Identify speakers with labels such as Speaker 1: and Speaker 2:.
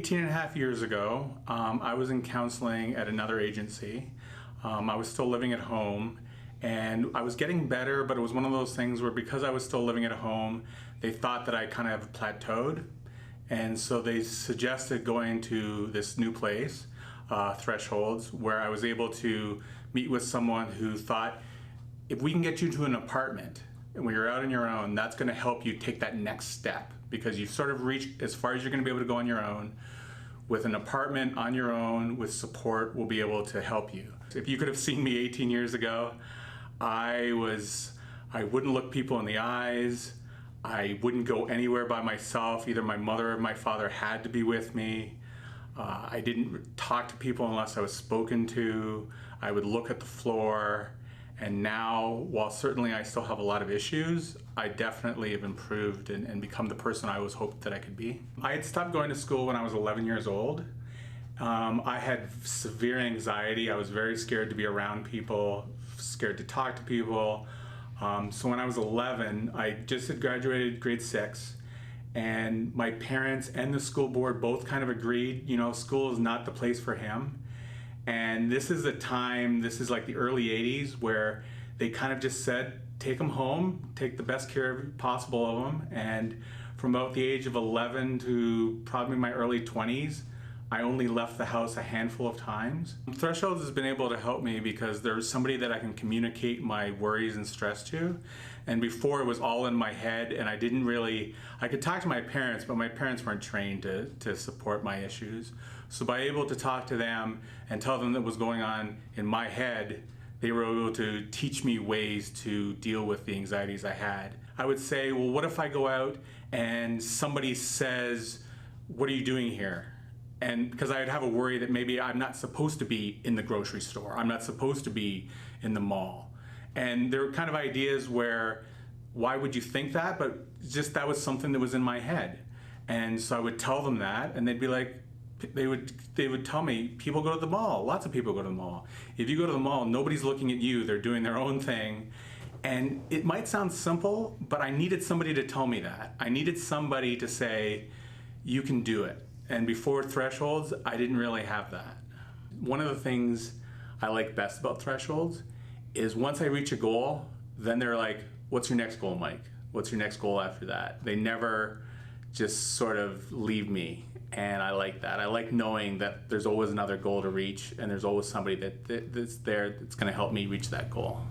Speaker 1: 18 and a half years ago, I was in counseling at another agency. I was still living at home and I was getting better, but it was one of those things where because I was still living at home, they thought that I kind of plateaued. And so they suggested going to this new place, Thresholds, where I was able to meet with someone who thought, if we can get you to an apartment and when you're out on your own, that's going to help you take that next step, because you've sort of reached as far as you're going to be able to go on your own. With an apartment on your own, with support, we'll be able to help you. If you could have seen me 18 years ago, I wouldn't look people in the eyes. I wouldn't go anywhere by myself. Either my mother or my father had to be with me. I didn't talk to people unless I was spoken to. I would look at the floor. And now, while certainly I still have a lot of issues, I definitely have improved and become the person I always hoped that I could be. I had stopped going to school when I was 11 years old. I had severe anxiety. I was very scared to be around people, scared to talk to people. So when I was 11, I just had graduated grade 6, and my parents and the school board both kind of agreed, you know, school is not the place for him. And this is a time, this is like the early 80s, where they kind of just said, take them home, take the best care possible of them. And from about the age of 11 to probably my early 20s, I only left the house a handful of times. Thresholds has been able to help me because there's somebody that I can communicate my worries and stress to. And before, it was all in my head, and I could talk to my parents, but my parents weren't trained to support my issues. So by able to talk to them and tell them what was going on in my head, they were able to teach me ways to deal with the anxieties I had. I would say, well, what if I go out and somebody says, what are you doing here? And because I'd have a worry that maybe I'm not supposed to be in the grocery store, I'm not supposed to be in the mall. And there were kind of ideas where, why would you think that? But just that was something that was in my head. And so I would tell them that, and they'd be like, they would tell me, people go to the mall, lots of people go to the mall. If you go to the mall, nobody's looking at you, they're doing their own thing. And it might sound simple, but I needed somebody to tell me that. I needed somebody to say, you can do it. And before Thresholds, I didn't really have that. One of the things I like best about Thresholds is once I reach a goal, then they're like, what's your next goal, Mike? What's your next goal after that? They never just sort of leave me. And I like that. I like knowing that there's always another goal to reach, and there's always somebody that's there that's gonna help me reach that goal.